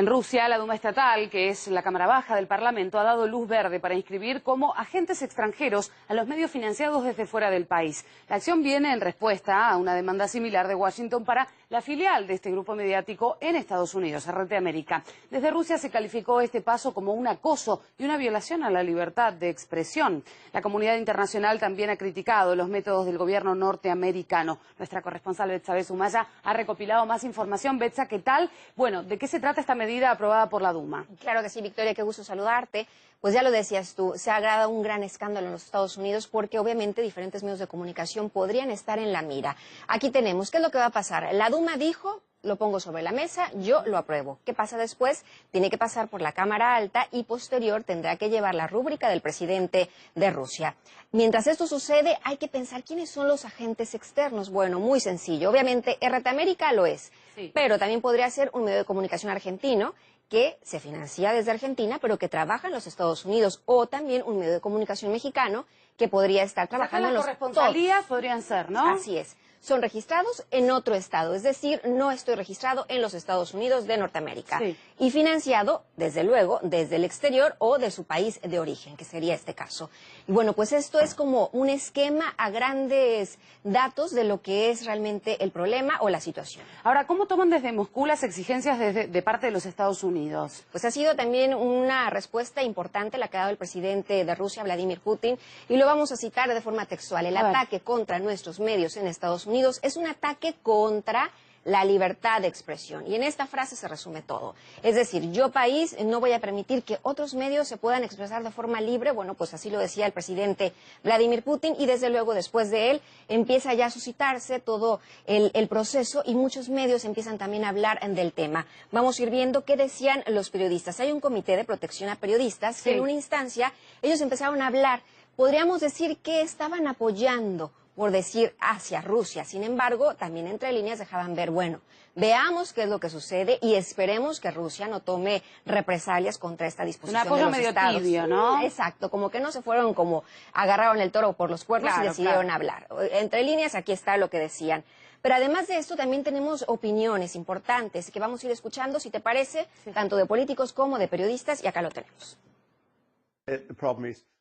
En Rusia, la Duma Estatal, que es la Cámara Baja del Parlamento, ha dado luz verde para inscribir como agentes extranjeros a los medios financiados desde fuera del país. La acción viene en respuesta a una demanda similar de Washington para la filial de este grupo mediático en Estados Unidos, RT América. Desde Rusia se calificó este paso como un acoso y una violación a la libertad de expresión. La comunidad internacional también ha criticado los métodos del gobierno norteamericano. Nuestra corresponsal Betsabe Sumaya ha recopilado más información. Betsa, ¿qué tal? Bueno, ¿de qué se trata esta medida aprobada por la Duma? Claro que sí, Victoria, qué gusto saludarte. Pues ya lo decías tú, se ha agravado un gran escándalo en los Estados Unidos porque obviamente diferentes medios de comunicación podrían estar en la mira. Aquí tenemos, ¿qué es lo que va a pasar? La Duma dijo, lo pongo sobre la mesa, yo lo apruebo. ¿Qué pasa después? Tiene que pasar por la Cámara Alta y posterior tendrá que llevar la rúbrica del presidente de Rusia. Mientras esto sucede, hay que pensar quiénes son los agentes externos. Bueno, muy sencillo. Obviamente, RT América lo es, sí, pero también podría ser un medio de comunicación argentino que se financia desde Argentina, pero que trabaja en los Estados Unidos, o también un medio de comunicación mexicano que podría estar trabajando en los... Las corresponsalías podrían ser, ¿no? Así es. Son registrados en otro estado, es decir, no estoy registrado en los Estados Unidos de Norteamérica. Sí. Y financiado, desde luego, desde el exterior o de su país de origen, que sería este caso. Y bueno, pues esto es como un esquema a grandes datos de lo que es realmente el problema o la situación. Ahora, ¿cómo toman desde Moscú las exigencias de parte de los Estados Unidos? Pues ha sido también una respuesta importante la que ha dado el presidente de Rusia, Vladimir Putin, y lo vamos a citar de forma textual. El ataque contra nuestros medios en Estados Unidos es un ataque contra la libertad de expresión. Y en esta frase se resume todo. Es decir, yo país no voy a permitir que otros medios se puedan expresar de forma libre. Bueno, pues así lo decía el presidente Vladimir Putin y desde luego después de él empieza ya a suscitarse todo el proceso y muchos medios empiezan también a hablar del tema. Vamos a ir viendo qué decían los periodistas. Hay un comité de protección a periodistas que en una instancia ellos empezaron a hablar. Podríamos decir que estaban apoyando, por decir, hacia Rusia. Sin embargo, también entre líneas dejaban ver, bueno, veamos qué es lo que sucede y esperemos que Rusia no tome represalias contra esta disposición de los Estados. Tibio, ¿no? Exacto, como que no se fueron como agarraron el toro por los cuernos y decidieron hablar. Entre líneas, aquí está lo que decían. Pero además de esto, también tenemos opiniones importantes que vamos a ir escuchando, si te parece, tanto de políticos como de periodistas, y acá lo tenemos.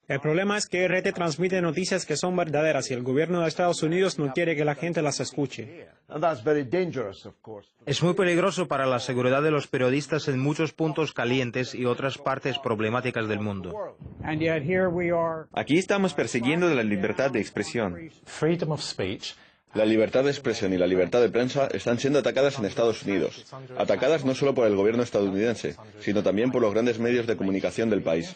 El problema es que RT transmite noticias que son verdaderas y el gobierno de Estados Unidos no quiere que la gente las escuche. Es muy peligroso para la seguridad de los periodistas en muchos puntos calientes y otras partes problemáticas del mundo. Aquí estamos persiguiendo la libertad de expresión. La libertad de expresión y la libertad de prensa están siendo atacadas en Estados Unidos. Atacadas no solo por el gobierno estadounidense, sino también por los grandes medios de comunicación del país.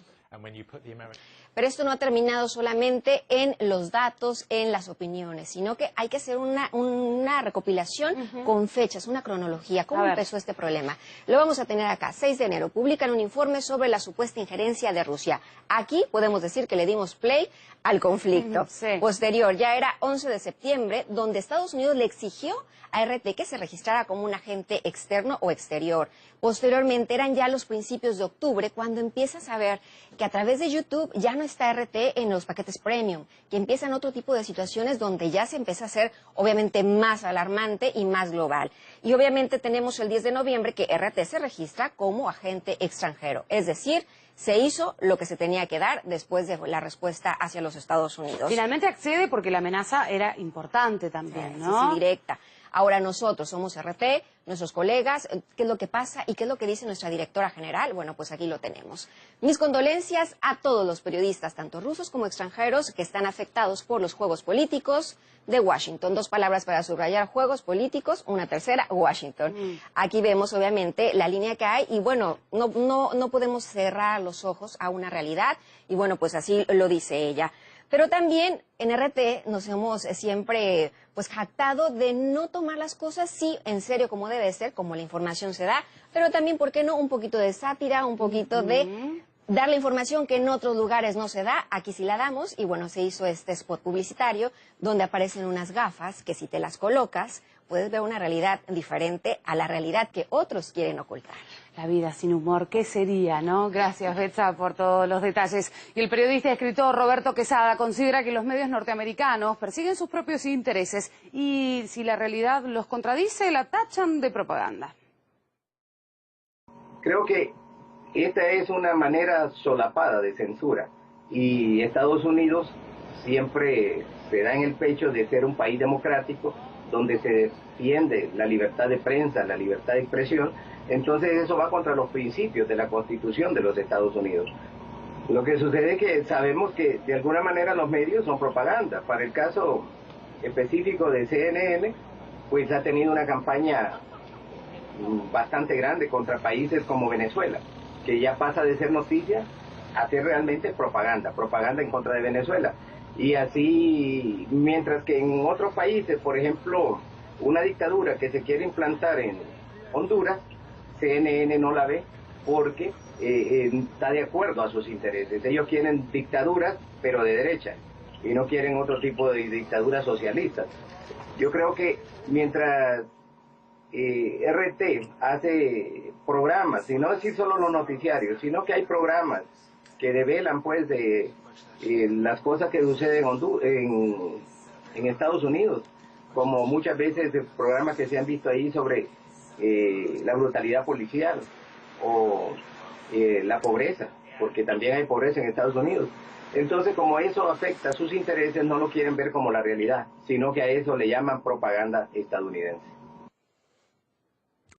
Pero esto no ha terminado solamente en los datos, en las opiniones, sino que hay que hacer una recopilación con fechas, una cronología. ¿Cómo empezó este problema? Lo vamos a tener acá. 6 de enero, publican un informe sobre la supuesta injerencia de Rusia. Aquí podemos decir que le dimos play al conflicto. Posterior, ya era 11 de septiembre, donde Estados Unidos le exigió a RT que se registrara como un agente externo o exterior. Posteriormente eran ya los principios de octubre cuando empiezas a ver que a través de YouTube ya no está RT en los paquetes premium, que empiezan otro tipo de situaciones donde ya se empieza a ser obviamente más alarmante y más global. Y obviamente tenemos el 10 de noviembre que RT se registra como agente extranjero, es decir, se hizo lo que se tenía que dar después de la respuesta hacia los Estados Unidos. Finalmente accede porque la amenaza era importante también, ¿no? Sí, directa. Ahora nosotros somos RT, nuestros colegas, ¿qué es lo que pasa y qué es lo que dice nuestra directora general? Bueno, pues aquí lo tenemos. Mis condolencias a todos los periodistas, tanto rusos como extranjeros, que están afectados por los juegos políticos de Washington. 2 palabras para subrayar: juegos políticos, una tercera, Washington. Aquí vemos obviamente la línea que hay y bueno, no podemos cerrar los ojos a una realidad y bueno, pues así lo dice ella. Pero también en RT nos hemos siempre pues jactado de no tomar las cosas sí en serio como debe ser, como la información se da, pero también, ¿por qué no?, un poquito de sátira, un poquito de dar la información que en otros lugares no se da, aquí sí la damos. Y bueno, se hizo este spot publicitario donde aparecen unas gafas que si te las colocas puedes ver una realidad diferente a la realidad que otros quieren ocultar. La vida sin humor, ¿qué sería, no? Gracias, Betsa, por todos los detalles. Y el periodista y escritor Roberto Quesada considera que los medios norteamericanos persiguen sus propios intereses y si la realidad los contradice, la tachan de propaganda. Creo que esta es una manera solapada de censura y Estados Unidos siempre se da en el pecho de ser un país democrático donde se defiende la libertad de prensa, la libertad de expresión. Entonces eso va contra los principios de la Constitución de los Estados Unidos. Lo que sucede es que sabemos que de alguna manera los medios son propaganda. Para el caso específico de CNN, pues ha tenido una campaña bastante grande contra países como Venezuela, que ya pasa de ser noticia a ser realmente propaganda en contra de Venezuela. Y así, mientras que en otros países, por ejemplo, una dictadura que se quiere implantar en Honduras, CNN no la ve porque está de acuerdo a sus intereses. Ellos quieren dictaduras, pero de derecha, y no quieren otro tipo de dictaduras socialistas. Yo creo que mientras RT hace programas, y no decir solo los noticiarios, sino que hay programas que develan pues de las cosas que suceden en Estados Unidos, como muchas veces programas que se han visto ahí sobre la brutalidad policial o la pobreza, porque también hay pobreza en Estados Unidos. Entonces, como eso afecta a sus intereses, no lo quieren ver como la realidad, sino que a eso le llaman propaganda estadounidense.